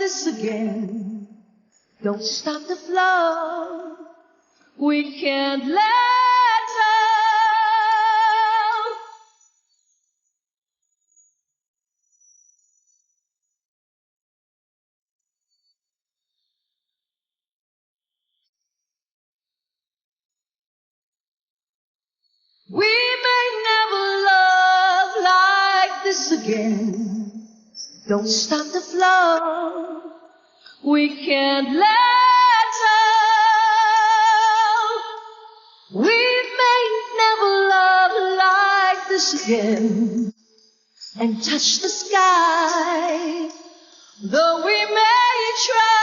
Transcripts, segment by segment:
this again. Don't stop the flow. We can't let go. We may never love like this again. Don't stop the flow. We can't let go. We may never love like this again and touch the sky, though we may try.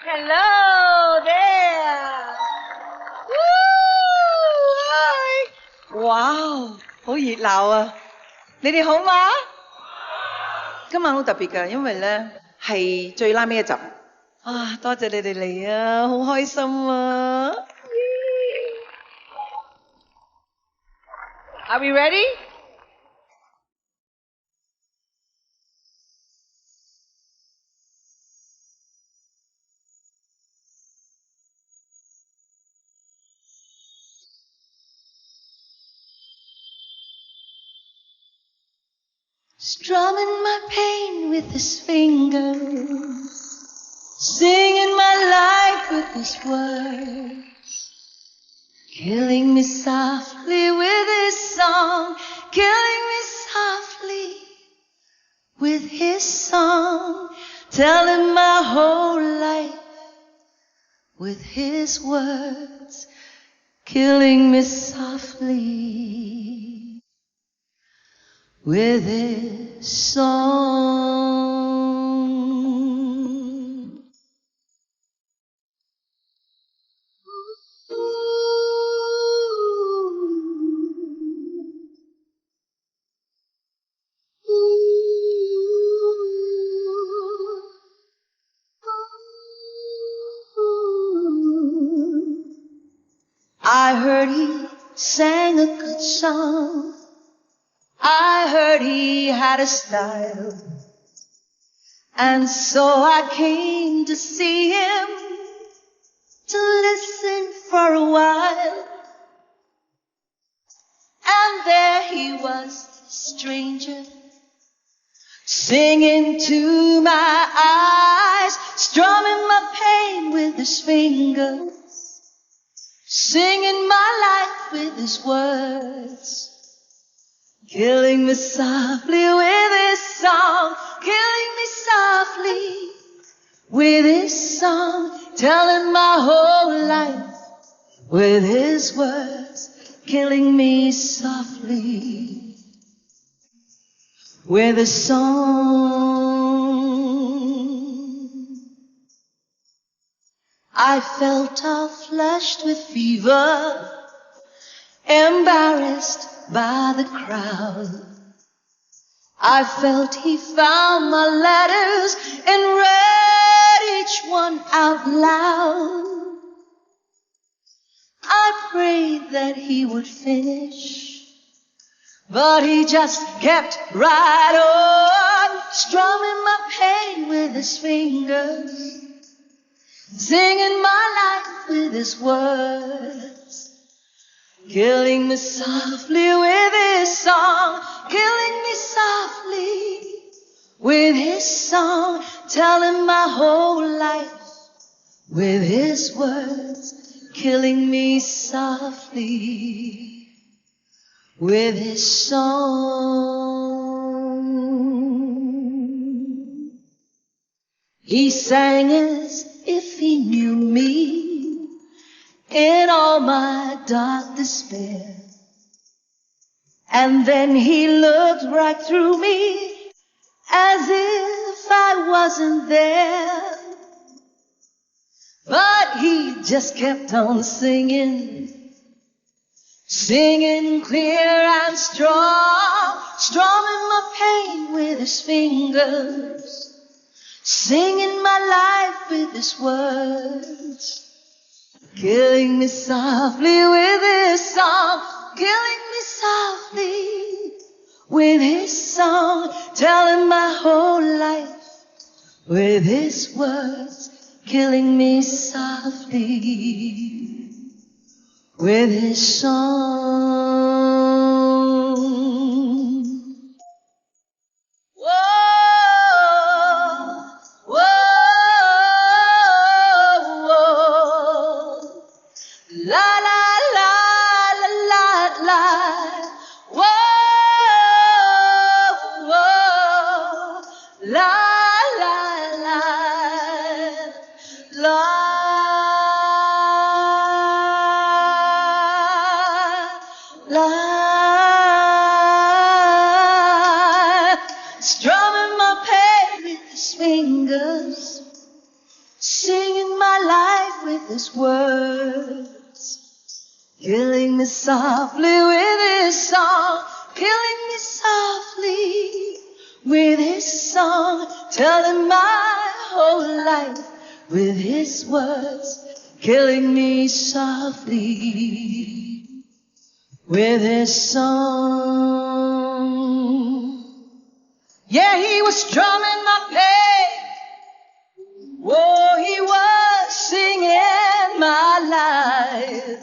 Hello there. Hi！ 哇，好熱鬧啊！你哋好嗎？今晚好特別㗎，因為呢係最拉尾一集。啊，多謝你哋嚟啊，好開心啊 Are we ready? Strumming my pain with his fingers, singing my life with his words, killing me softly with his song, killing me softly with his song, telling my whole life with his words, killing me softly with his song. I heard he sang a good song. I heard he had a style, and so I came to see him, to listen for a while. And there he was, the stranger, singing to my eyes, strumming my pain with his fingers, singing my life with his words, killing me softly with his song, killing me softly with his song, telling my whole life with his words, killing me softly with his song. I felt all flushed with fever, embarrassed by the crowd. I felt he found my letters and read each one out loud. I prayed that he would finish, but he just kept right on, strumming my pain with his fingers, singing my life with his words, killing me softly with his song, killing me softly with his song, telling my whole life with his words, killing me softly with his song. He sang as if he knew me in all my dark despair. And then he looked right through me as if I wasn't there. But he just kept on singing, singing clear and strong, strumming my pain with his fingers, singing my life with his words, killing me softly with his song, killing me softly with his song, telling my whole life with his words, killing me softly with his song. Whoa, whoa, whoa. La la la la la la. Whoa, whoa. La la la la. La. Strumming my pain with his fingers, singing my life with his words, killing me softly with his song, killing me softly with his song, telling my whole life with his words, killing me softly with his song. Yeah, he was strumming my pain. Whoa, he was singing my life,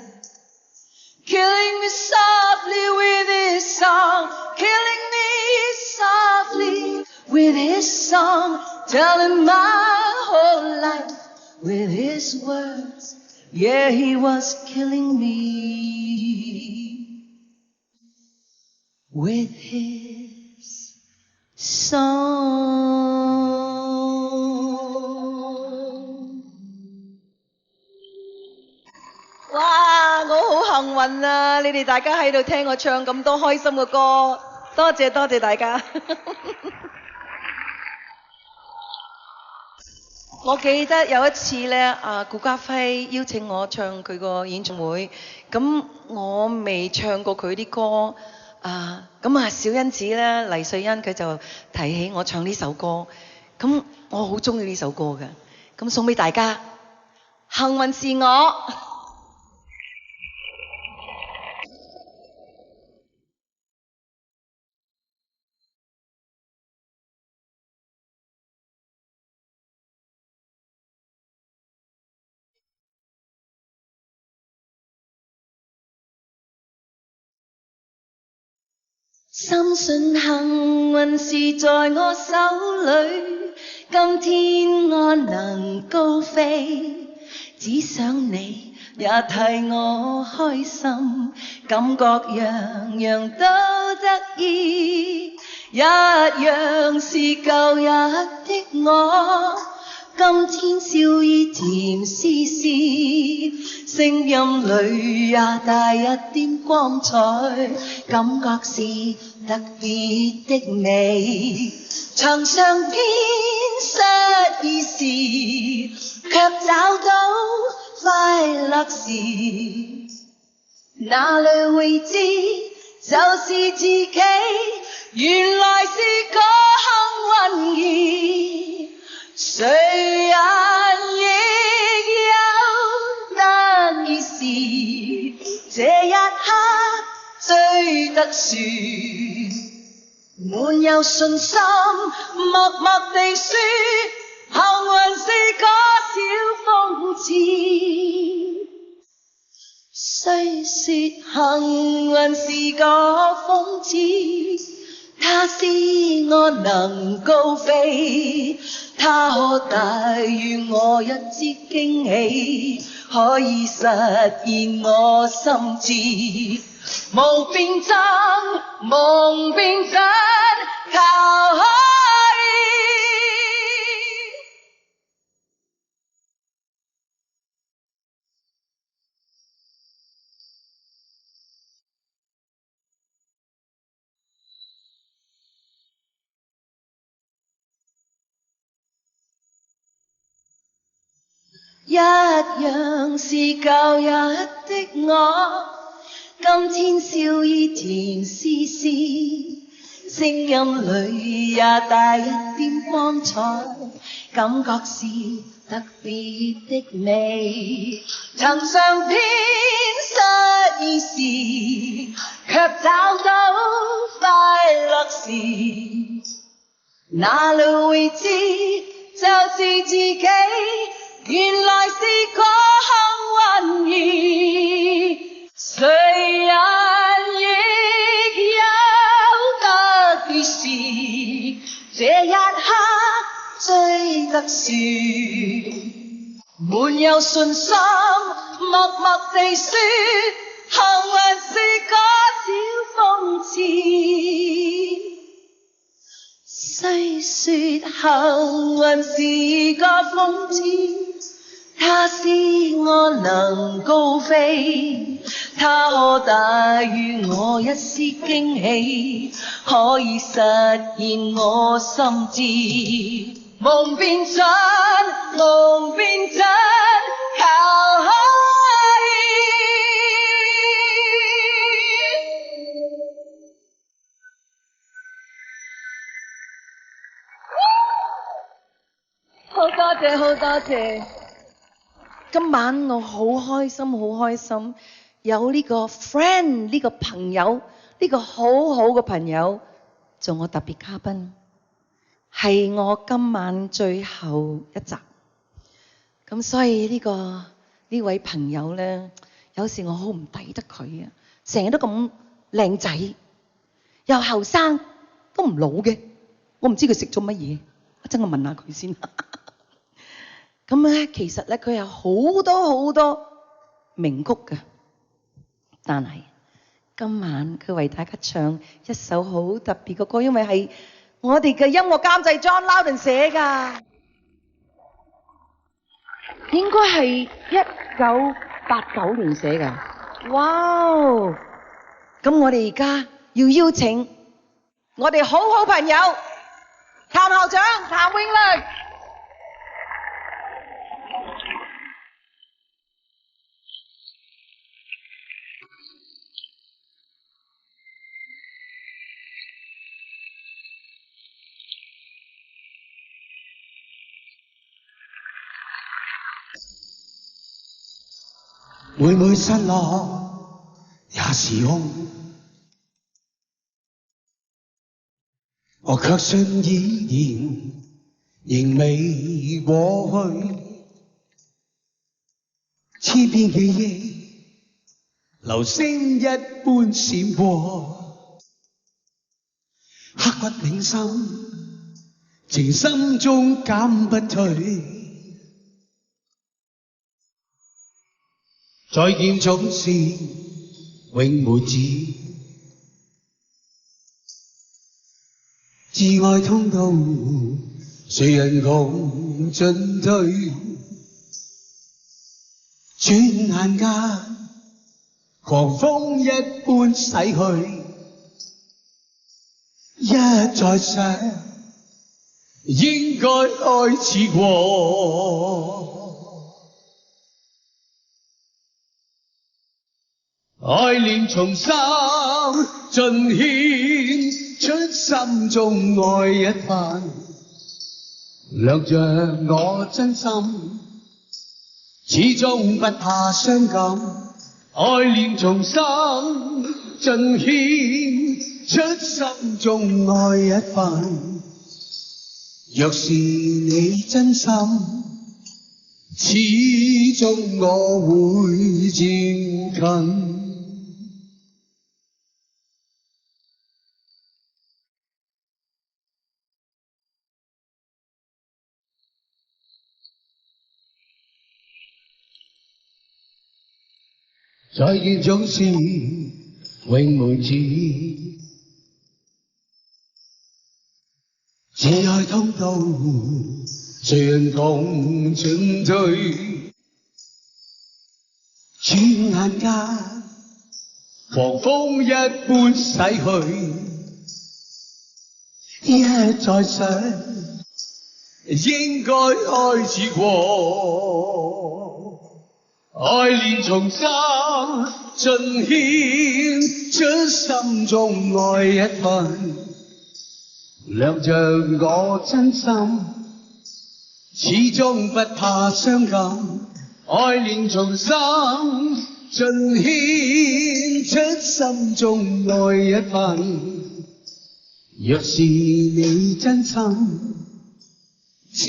killing me softly with his song, killing me softly with his song, telling my whole life with his words. Yeah, he was killing me with his song. 哇！我好幸運啊！你哋大家喺度聽我唱咁多開心嘅歌，多謝多謝大家。我記得有一次咧，顧嘉輝邀請我唱佢個演唱會，咁我未唱過佢啲歌，小欣子咧，黎瑞恩佢就提起我唱呢首歌，咁我好中意呢首歌嘅，咁送俾大家，幸運是我。深信幸運是在我手裏，今天安能高飛，只想你也替我開心，感覺樣樣都得意，一樣是舊日的我，今天笑意甜絲絲，聲音裏也帶一點光彩，感覺是特別的美。牆上邊失意時，卻找到快樂時，哪裏會知就是自己，原來是個幸運兒。誰人亦有得意時，這一刻最特殊，滿有信心，默默地説，幸運是個小諷刺。雖說幸運是個諷刺，它使我能高飛，它可帶予我一支驚喜，可以實現我心志。無變真，夢變真，靠可一樣是舊日的我，今天笑意甜絲絲，聲音裏也帶一點光彩，感覺是特別的美。曾嘗遍失意時，卻找到快樂時，哪裏會知就是自己，原來是個幸運兒。誰人亦有特別時，這一刻最特殊，沒有信心，默默地說，幸運是個小諷刺。細說幸運是個諷刺，它使我能高飛，它可帶予我一絲驚喜，可以實現我心志。夢變真，夢變真，靠可好多謝，好多謝。今晚我好開心，好開心，有呢個 friend 呢個朋友，呢個好好嘅朋友做我特別嘉賓，係我今晚最後一集。咁所以呢位朋友咧，有時我好唔抵得佢啊，成日都咁靚仔，又後生，都唔老嘅。我唔知佢食咗乜嘢，真我問下佢先。咁咧，其實咧佢有好多名曲嘅，但係今晚佢為大家唱一首好特別嘅歌，因為係我哋嘅音樂監製 John Loudon 寫㗎，應該係1989年寫㗎。哇！咁我哋而家要邀請我哋好好朋友譚校長譚詠麟。每每失落也是空，我卻信依然仍未過去。千遍記憶流星一般閃過，刻骨銘心，情深中減不退。再見總是永無止，至愛通道，誰人共進退？轉眼間，狂風一般逝去，一再想，應該開始過。愛念重生，盡獻出心中愛一番，亮着我真心，始終不怕傷感。愛念重生，盡獻出心中愛一番，若是你真心，始終我會漸近。再見總是永無止，至愛通道，誰人共進退？轉眼間，狂風一般逝去，一再想，應該開始過。愛念重生，盡獻出心中愛一份，亮着我真心，始終不怕傷感，愛戀從心盡獻出心中愛一份。若是你真心，始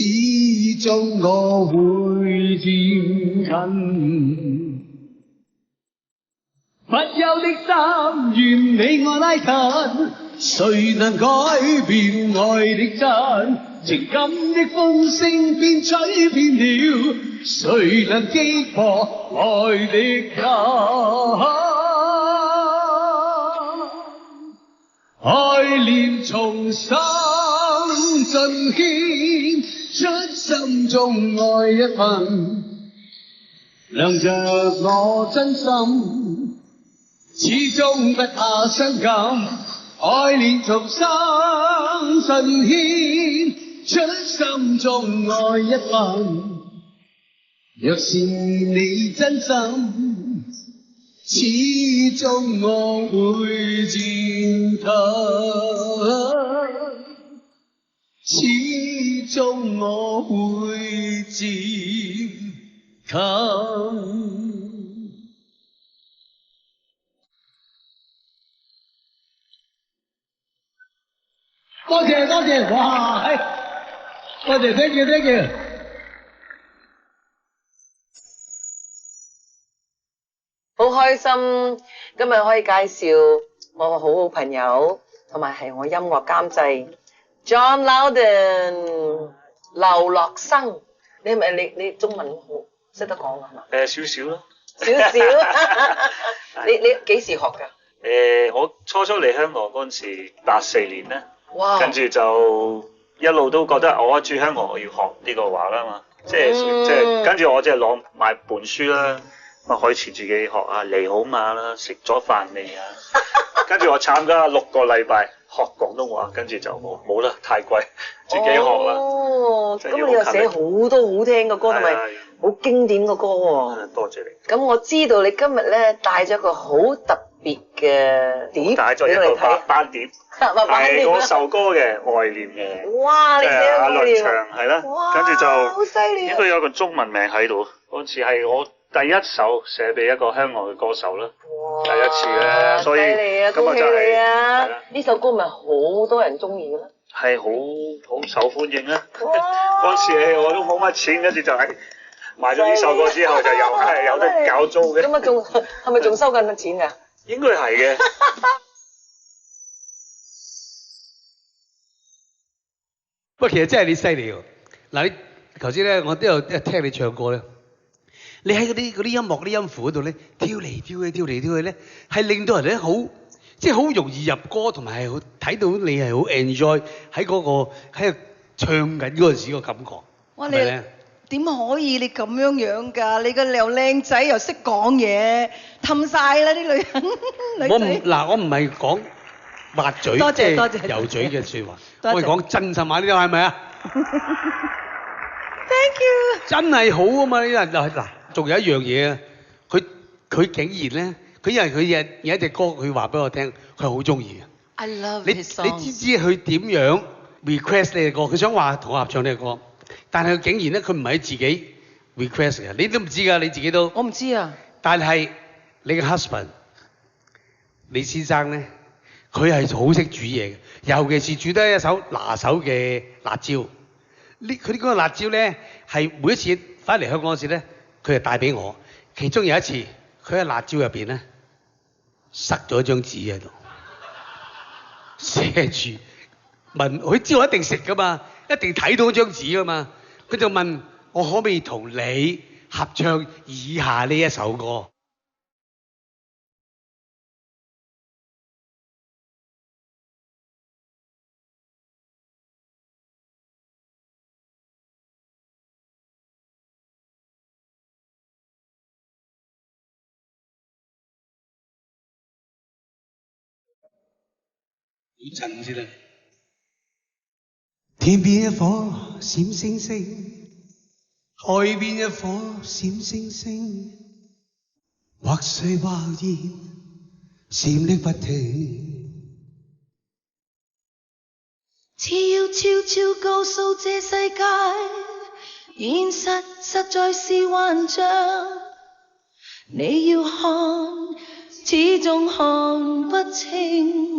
終我會漸近。不休的心，願你我拉近，誰能改變愛的真？情感的風聲變吹遍了，誰能擊破愛的根？愛戀從心盡獻出心中愛一份，亮着我真心，始終不怕傷感。愛戀從心盡獻出心中愛一份，若是你真心，始終我會漸近，始終我會漸近。多謝多謝，哇！多謝 thank you thank you。好開心今日可以介紹我好朋友，同埋係我音樂監製 John Loudon 劉樂生。你係咪你中文好識得講啊？係嘛？少少咯。少少。你幾時學㗎？我初嚟香港嗰陣時84年咧。哇！跟住就一路都覺得我住香港，我要學呢個話啦嘛，即係跟住我即係攞買本書啦，咁開始自己學啊你好嗎啦，食咗飯未啊？跟住我參加6個禮拜學廣東話，跟住就冇啦，太貴，自己學啦。哦，咁你又寫好多好聽嘅歌，同埋好經典嘅歌喎。多謝你。咁我知道你今日咧帶咗個好特別嘅碟，帶咗一個班碟。係嗰首歌嘅愛念嘅，哇！你寫阿倫唱係啦，跟住就好犀利，應該有個中文名喺度。嗰次係我第一首寫俾一個香港嘅歌手啦，第一次咧，所以咁啊就係呢首歌咪好多人中意嘅啦，係好受歡迎啊！嗰時我都冇乜錢，跟住就係買咗呢首歌之後就有得搞租嘅。咁啊仲係咪仲收緊錢㗎？應該係嘅。不過其實真係你犀利喎！嗱，你頭先咧，我都有聽你唱歌咧。你喺嗰啲音樂嗰啲音符嗰度咧，跳嚟跳去，跳嚟跳去咧，係令到人咧好，即係好容易入歌，同埋係睇到你係好 enjoy 喺嗰個喺度唱緊嗰陣時個感覺。哇！你點可以你咁樣㗎？你個又靚仔又識講嘢，氹晒啦啲女人。我唔係講抹嘴，多謝多謝即係油嘴嘅説話。多謝我係講真心話，呢個係咪啊 ？Thank you。真係好啊嘛！呢人嗱，仲有一樣嘢啊，佢竟然咧，佢因為佢有一隻歌，佢話俾我聽，佢好中意嘅。I love 你 his songs。你知唔知佢點樣 request 你嘅歌？佢想話同我合唱呢個歌，但係佢竟然咧，佢唔係自己 request 嘅，你都唔知㗎，你自己都。我唔知啊。但係你嘅 husband，李先生咧。佢係好識煮嘢嘅，尤其是煮得一手拿手嘅辣椒。佢呢個辣椒咧，係每一次翻嚟香港嗰時咧，佢係帶俾我。其中有一次，佢喺辣椒入邊咧，塞咗一張紙喺度，寫住問佢知我一定食噶嘛，一定睇到張紙噶嘛。佢就問我可唔可以同你合唱以下呢一首歌。好震先啦！天邊一顆閃星星，海邊一顆閃星星，或碎或燃，閃爍不停。只要悄悄告訴這世界，現實實在是幻象。你要看，始終看不清。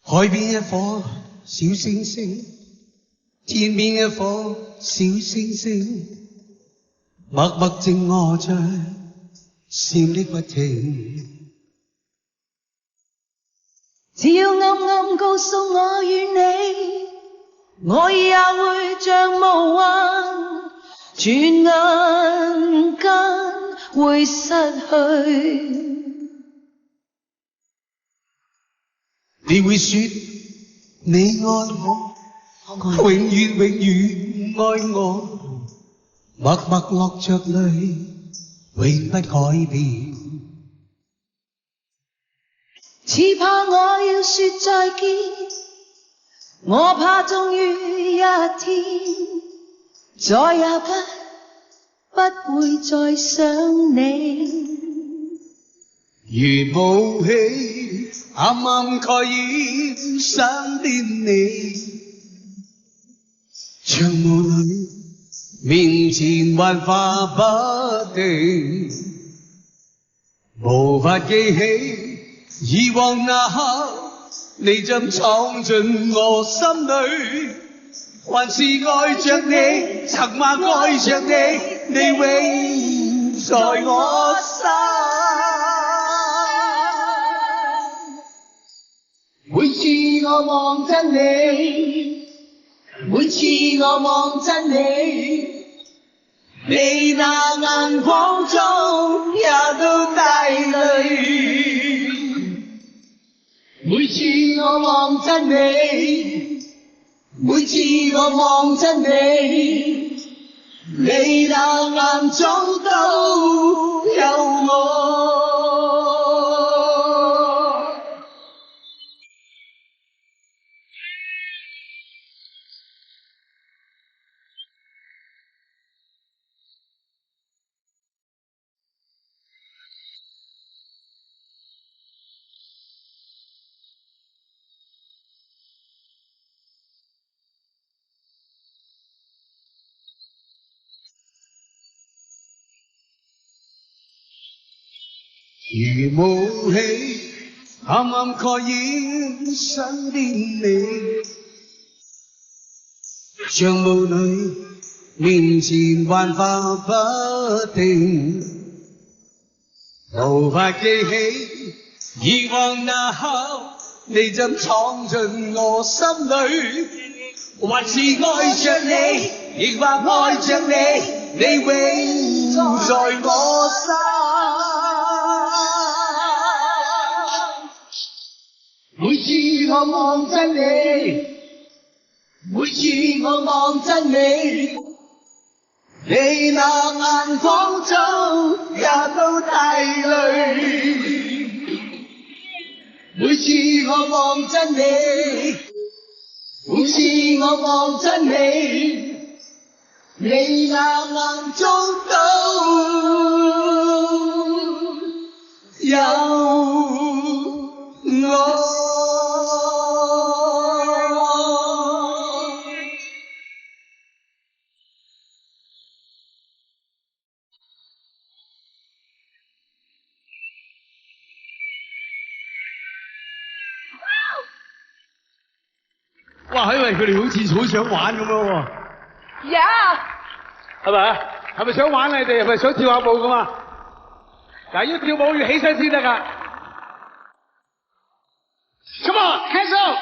海邊一顆小星星，天邊一顆小星星，默默靜臥着，閃爍不停。只要暗暗告訴我與你，我也會像霧幻，轉眼間會失去。你會說你愛我，永遠永遠愛我，默默落着淚，永不改變。只怕我要說再見，我怕終於一天，再也不會再想你。如霧氣暗暗蓋掩身邊你，像霧裏面前幻化不定，無法記起以往那刻，你怎闖進我心裏，還是愛着你，曾話愛着你，你永在我心。每次我望真你，每次我望真你，你那眼光中也都帶淚。每次我望真你，每次我望真你，你那眼中都有我。如霧氣暗暗蓋掩身邊你，像霧裏面前幻化不定，無法記起以往那刻，你怎闖進我心裏，還是愛着你，亦或愛着你，你永在我心。每次我望真你，每次我望真你，你那眼光中也都帶淚。每次我望真你，每次我望真你，你那眼中都有我。哇！因為佢哋好似好想玩咁樣喎。係咪啊？係咪想玩你哋？係咪想跳下舞噶嘛？嗱，要跳舞要起身先得㗎。Come on, hands up！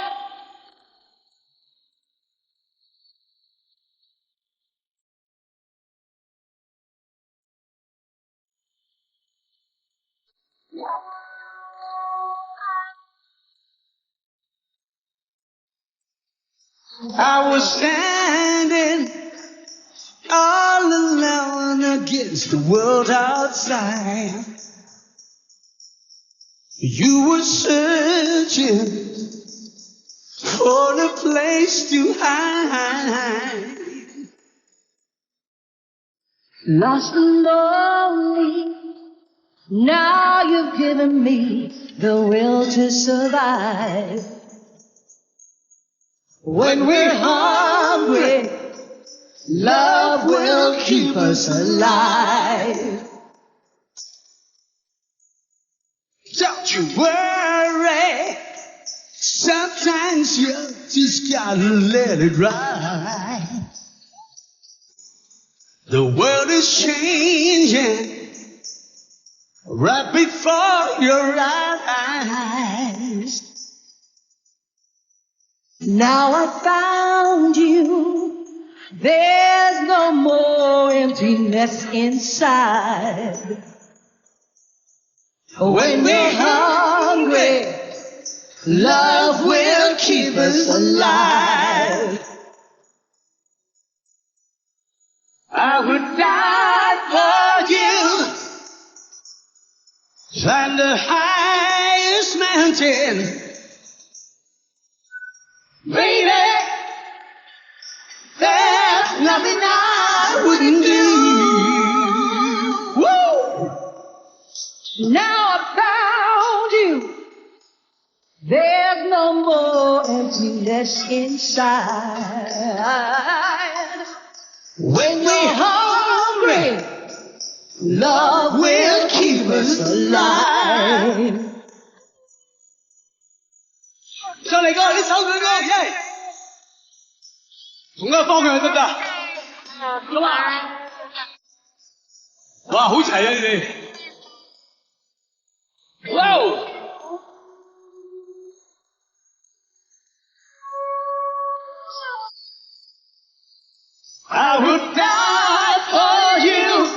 I was standing all alone against the world outside. You were searching for a place to hide. Lost and lonely, now you've given me the will to survive. When we're hungry, love will keep us alive. Don't you worry, sometimes you just gotta let it ride. The world is changing right before your eyes. Now I found you, there's no more emptiness inside. When we're hungry, love will keep us alive. I would die for you, climb the highest mountain. Baby, there's nothing I wouldn't do. Woo! Now I found you, there's no more emptiness inside. When we're hungry, love will keep us alive. 就嚟個呢首佢歌，耶！同一個方向得唔得？咁啊！哇，好齊啊你哋！哇！ I would die for you,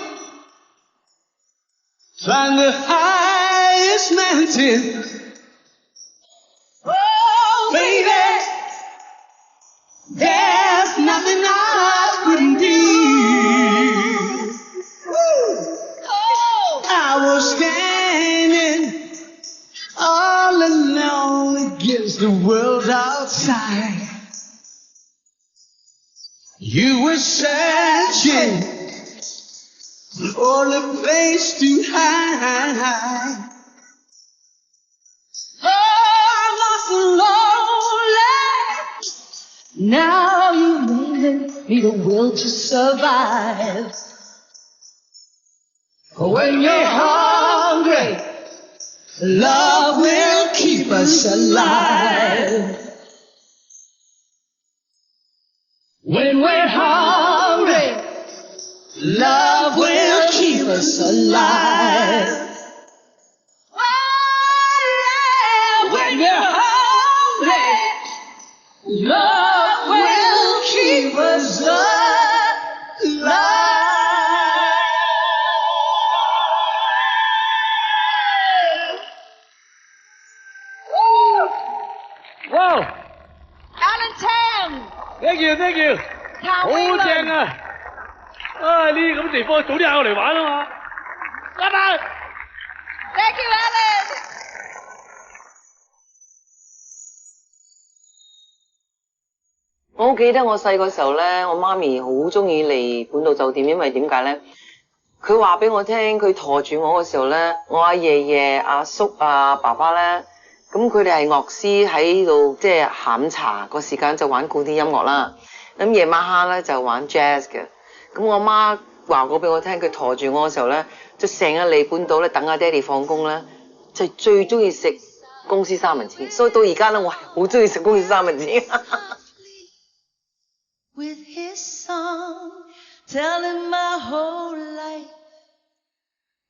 climb the highest mountain. Oh, baby, there's nothing I wouldn't do. I was standing all alone against the world outside. You were searching for a place to hide. Oh, lost and lonely. Now you need a will to survive. When you're hungry, love will keep us alive. When we're hungry, love will keep us alive. Oh, yeah. When you're hungry, love will keep us alive. Wow! Allentown! Thank you, thank you. 好正啊！啊，呢啲咁地方早啲嗌我嚟玩啊嘛！拜拜。Thank you, Alan! 我好記得我細個時候咧，我媽咪好中意嚟本島酒店，因為點解咧？佢話俾我聽，佢陀住我嘅時候咧，我阿爺爺、阿叔、阿爸爸咧，咁佢哋係樂師喺度，即係下午茶個時間就玩古典音樂啦。咁夜晚黑咧就玩 jazz 嘅。咁我媽話過俾我聽，佢陀住我嘅時候咧，就成日嚟本島咧等阿爹哋放工咧，就最中意食公司三文治。所以到而家咧，我係好中意食公司三文治。With his song, telling my whole life.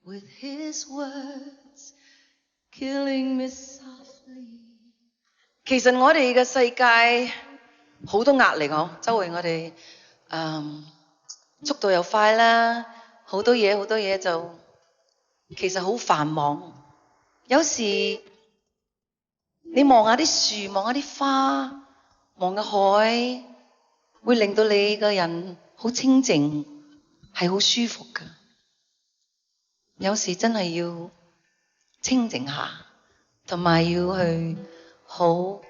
With his words, killing me softly. 其實我哋嘅世界好多壓力嗬，周圍我哋速度又快啦，好多嘢就其實好繁忙。有時你望下啲樹，望下啲花，望下海。會令到你個人好清靜，係好舒服㗎。有時真係要清靜下，同埋要去好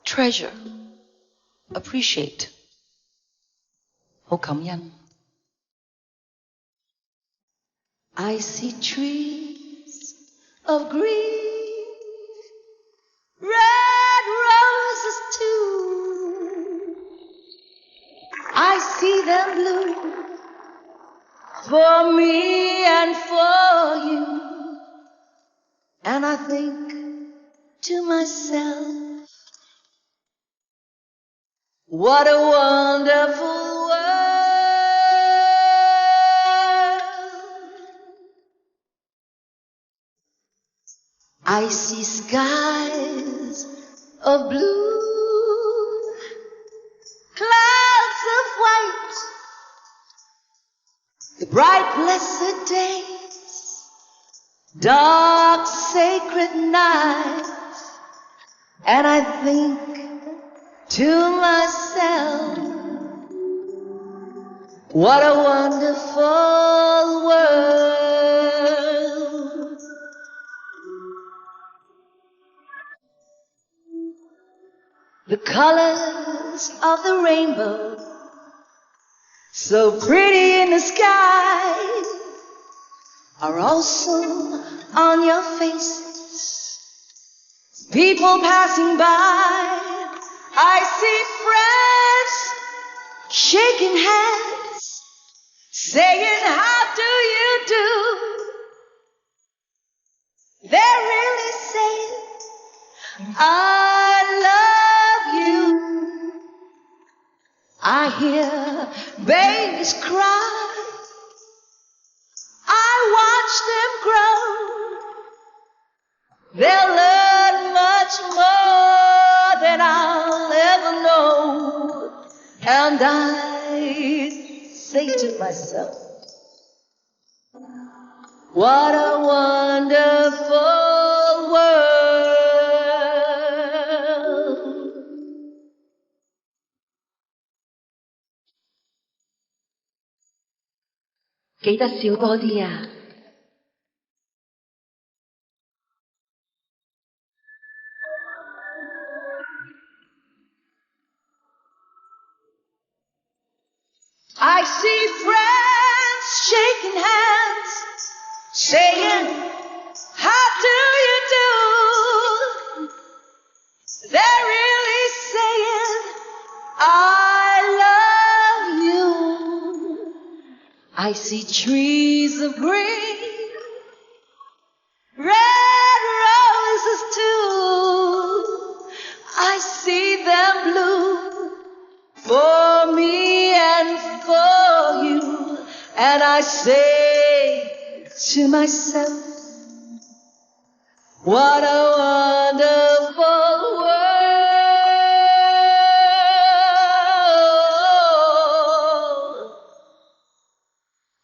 treasure、appreciate， 好感恩。I see trees of green, red roses too. I see them bloom for me and for you. And I think to myself, what a wonderful world. I see skies of blue, clouds of white, the bright blessed days, dark sacred nights, and I think to myself, what a wonderful world. The colors of the rainbow, so pretty in the sky, are also on your faces. People passing by, I see friends shaking hands, saying, how do you do? They're really saying, I love you. I hear babies cry, I watch them grow. They'll learn much more than I'll ever know. And I say to myself, what a wonderful world. 記得笑多啲啊！ I see friends shaking hands, saying, how do you do? They're really saying, I love you. I see trees of green, red roses too. I see them bloom for me and for you. And I say to myself, what a wonderful world.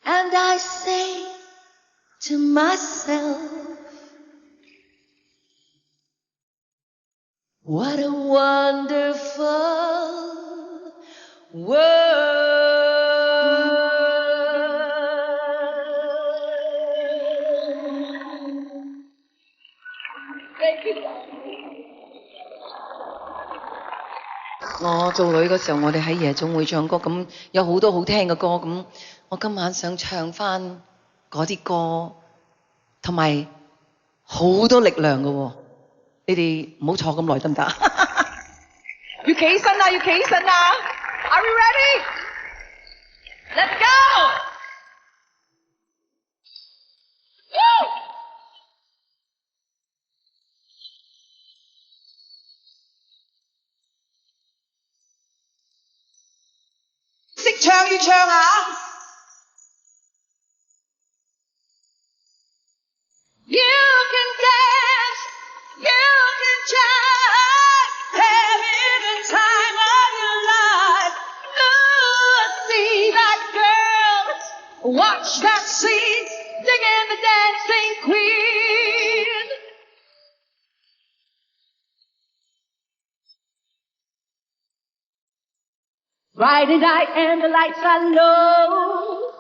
And I say to myself, what a wonderful world.我做女嘅時候，我哋喺夜總會唱歌，咁有好多好聽嘅歌，咁我今晚想唱返嗰啲歌，同埋好多力量嘅喎。你哋唔好坐咁耐得唔得？要企身啊！要企身啊 ！Are you ready? Let's go! Woo! 識唱要唱啊 ！You can dance, you can jive, have any time of your life. Ooh, see that girl, watch that scene, singing the dancing queen. Friday night and the lights are low,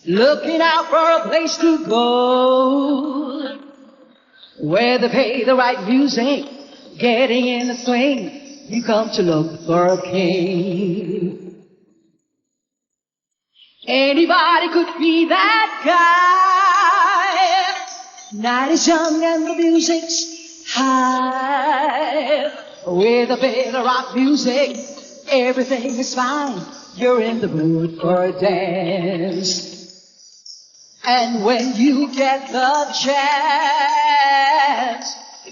looking out for a place to go, where they play the right music, getting in the swing. You come to look for a king. Anybody could be that guy. Night is young and the music's high. With a bit of rock music, everything is fine. You're in the mood for a dance. And when you get the chance,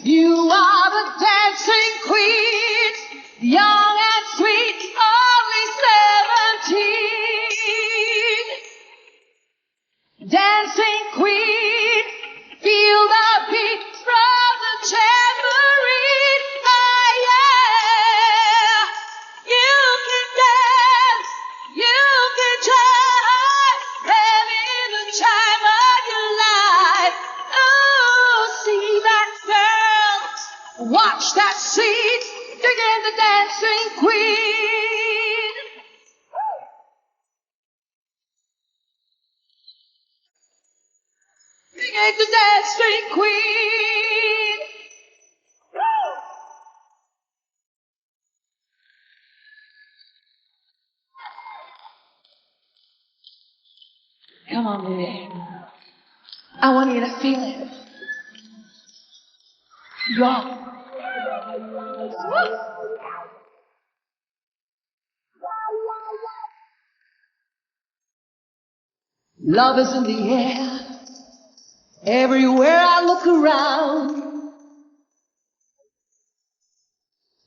you are the dancing queen, young and sweet, only 17. Dancing queen, feel the beat from the tambourine. Ah, yeah. You can dance, you can jive, having the time of your life. Oh, see that girl, watch that scene, digging the dancing queen. Digging the dancing queen. Come on, baby. I want you to feel it. Go. Love is in the air. Everywhere I look around.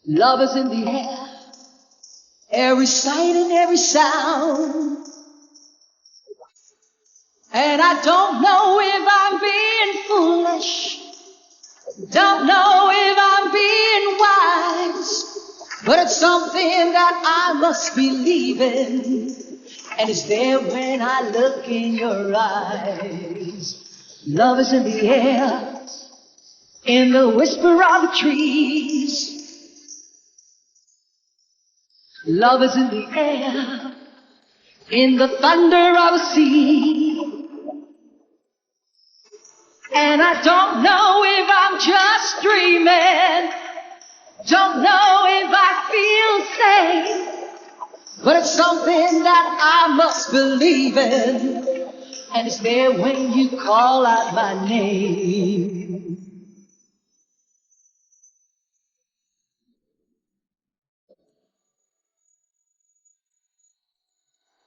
Love is in the air. Every sight and every sound. And I don't know if I'm being foolish. Don't know if I'm being wise. But it's something that I must believe in. And it's there when I look in your eyes. Love is in the air, in the whisper of the trees. Love is in the air, in the thunder of the sea. And I don't know if I'm just dreaming. Don't know if I feel safe. But it's something that I must believe in. And it's there when you call out my name.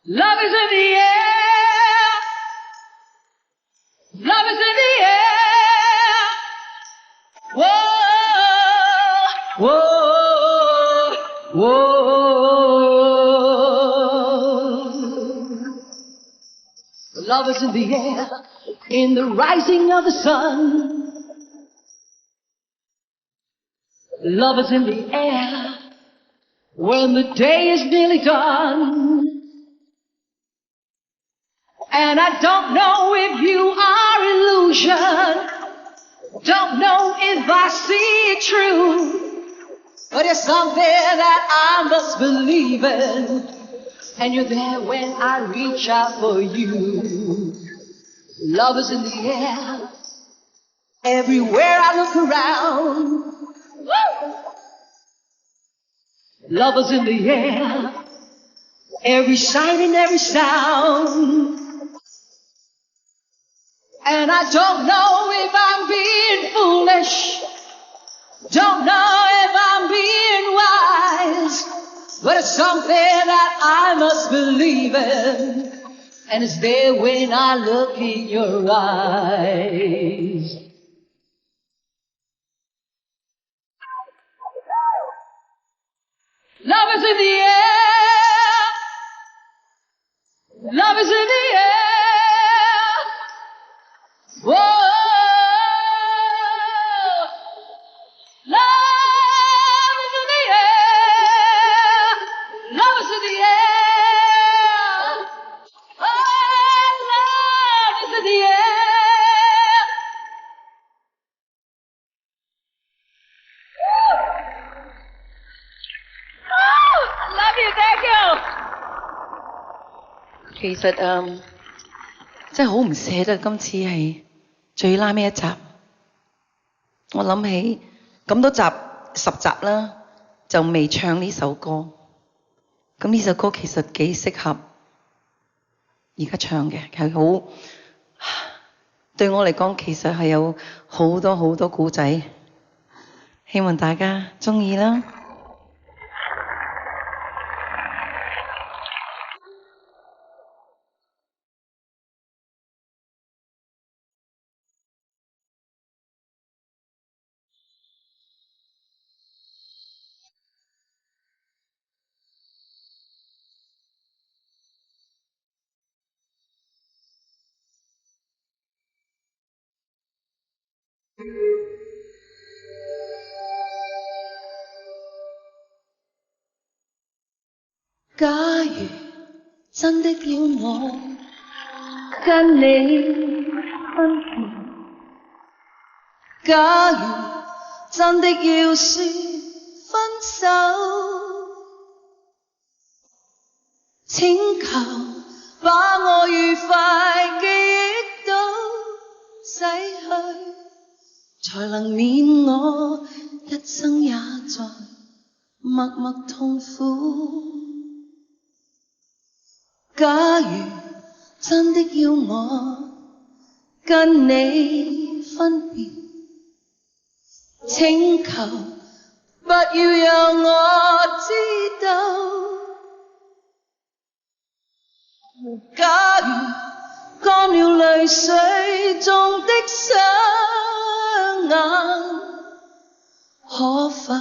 Love is in the air. Love is in the air. Whoa, whoa, whoa. Love is in the air, in the rising of the sun. Love is in the air, when the day is nearly done. And I don't know if you are illusion. Don't know if I see it true. But it's something that I must believe in. And you're there when I reach out for you. Love is in the air. Everywhere I look around. Woo! Love is in the air. Every sight and every sound. And I don't know if I'm being foolish. Don't know if I'm being wise. But it's something that I must believe in. And it's there when I look in your eyes. Love is in the air. Love is in the air. Whoa. Love is in the air. Love is in the air. Oh, love is in the air. Oh, love you, thank you. 其實真係好唔捨得，今次係最拉尾一集。我諗起咁多集10集啦，就未唱呢首歌。咁呢首歌其實幾適合而家唱嘅，係好對我嚟講，其實係有好多好多故仔，希望大家鍾意啦。假如真的要我跟你分別，假如真的要說分手，請求把我愉快記憶都洗去，才能免我一生也在默默痛苦。假如真的要我跟你分別，請求不要讓我知道。假如乾了淚水中的雙眼，可否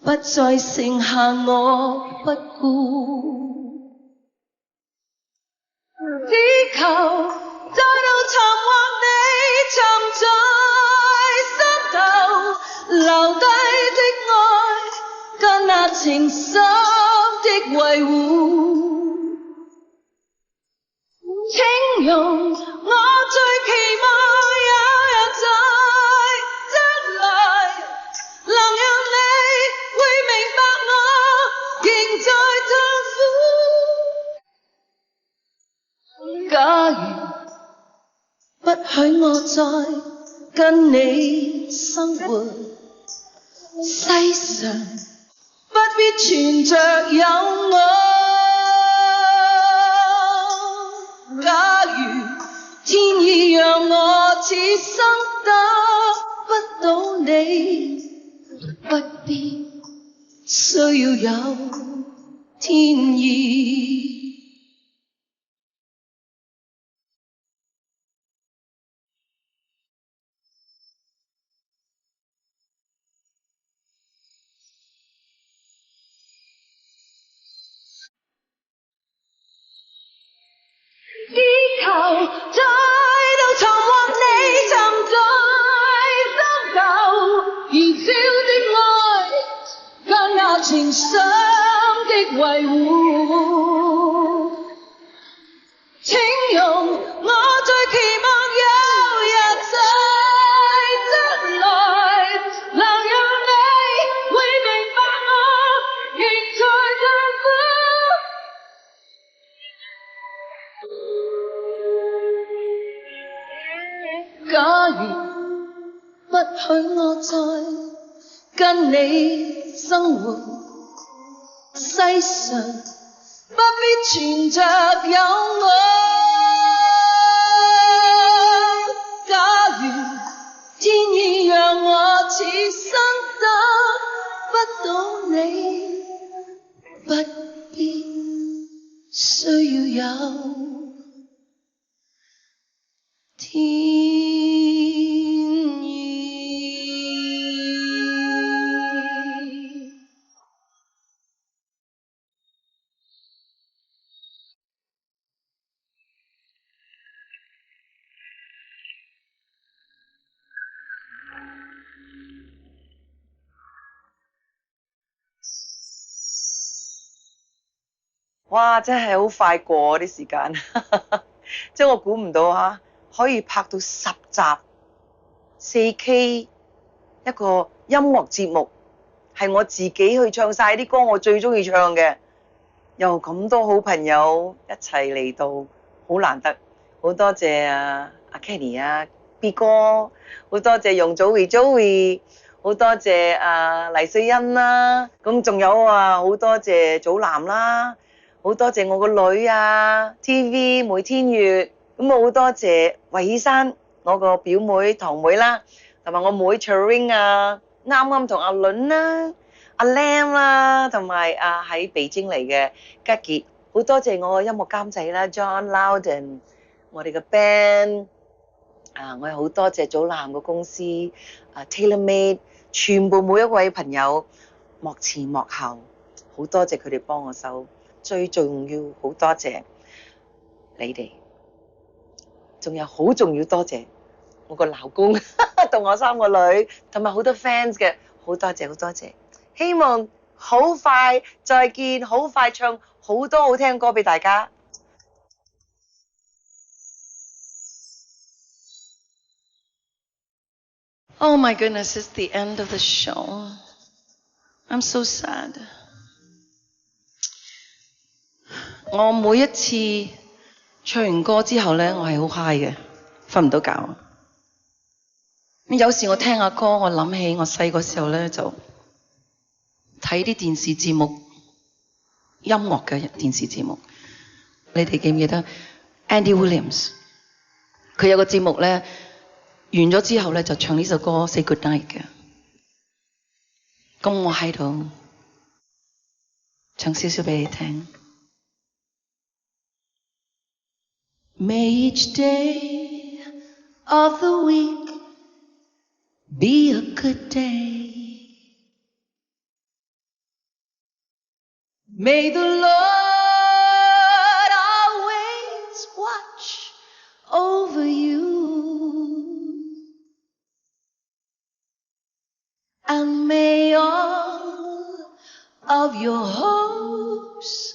不再剩下我不顧？只求再度尋獲你藏在心頭，留低的愛跟那情深的維護。請容我最期望有日在將來，能讓你會明白我仍在痛苦。假如不許我再跟你生活，世上不必存着有我。假如天意讓我此生得不到你，不必需要有天意。只求再度重獲你沉在心頭，燃燒的愛跟那情深的維護。請容我最期望有日在將來，能讓你會明白我仍在痛苦。假如不許我再跟你生活，世上不必存着有我。假如天意讓我此生得不到你，不必需要有天意。哇！真係好快過啲時間，即係我估唔到嚇，可以拍到10集4K 一個音樂節目，係我自己去唱晒啲歌，我最中意唱嘅，又咁多好朋友一齊嚟到，好難得，好多謝阿 Kenny 啊 B 哥，好多謝容祖兒 Joey， 好多謝黎瑞恩啦，咁仲有好多謝祖藍啦。好多謝我個女啊 ，TV 梅天月，咁好多謝韋綺珊我個表妹堂妹啦，同埋我妹 Charing 啊，啱啱同阿倫啦、阿 Lam 啦，同埋喺北京嚟嘅吉傑，好多謝我嘅音樂監製啦 John Loudon， 我哋嘅 band 我又好多謝祖藍嘅公司TaylorMade， 全部每一位朋友幕前幕後，好多謝佢哋幫我手，最重要好多謝你哋，仲有好重要多謝我個老公同我3個女，同埋好多 fans 嘅，好多謝好多謝，希望好快再見，好快唱好多好聽歌俾大家。Oh my goodness, it's the end of the show. I'm so sad. 我每一次唱完歌之後呢，我係好 high 嘅，瞓唔到覺。有時我聽下歌，我諗起我細個時候呢，就睇啲電視節目，音樂嘅電視節目。你哋記唔記得 Andy Williams？ 佢有個節目呢，完咗之後呢，就唱呢首歌 Say Good Night 嘅。咁我喺度唱少少俾你聽。May each day of the week be a good day. May the Lord always watch over you. And may all of your hopes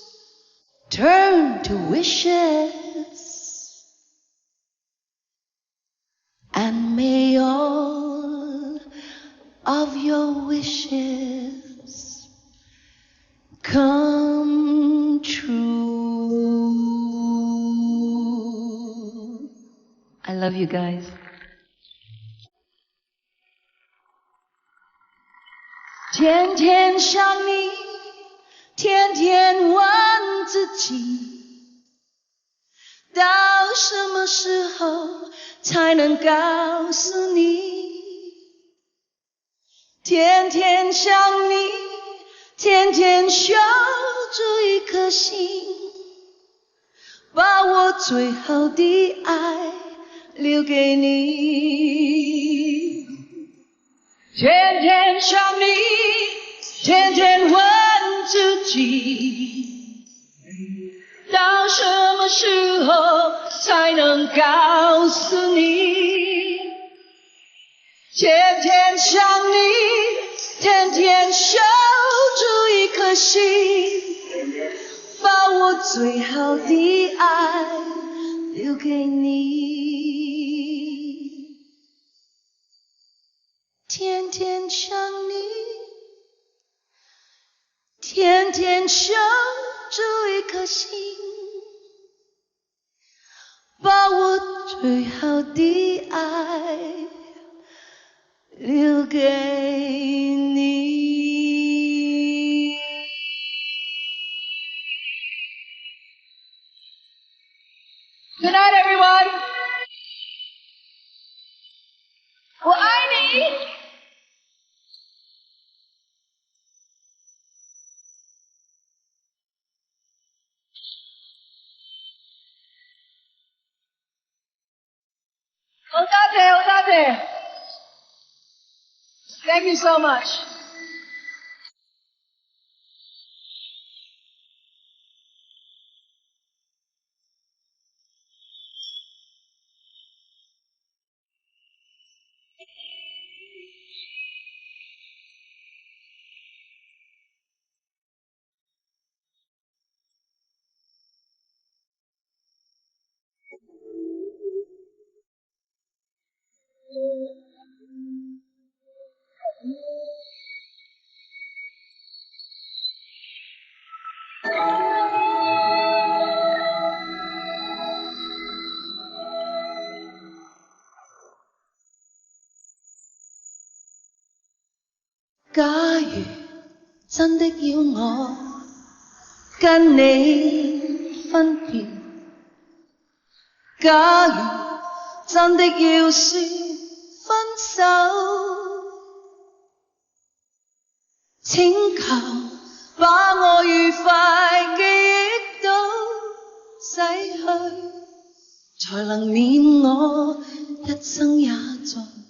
turn to wishes. And may all of your wishes come true. I love you guys. 天天想你，天天问自己，到什么时候才能告诉你？天天想你，天天守住一颗心，把我最好的爱留给你。天天想你，天天问自己，到什么时候才能告诉你？天天想你，天天守住一颗心，把我最好的爱留给你。天天想你，天天守住一颗心，把我最好的爱留给你。Good night, everyone. 我爱你。好多謝，好多謝。Thank you so much.假如真的要我跟你分別，假如真的要說分手，請求把我愉快記憶都洗去，才能免我一生也在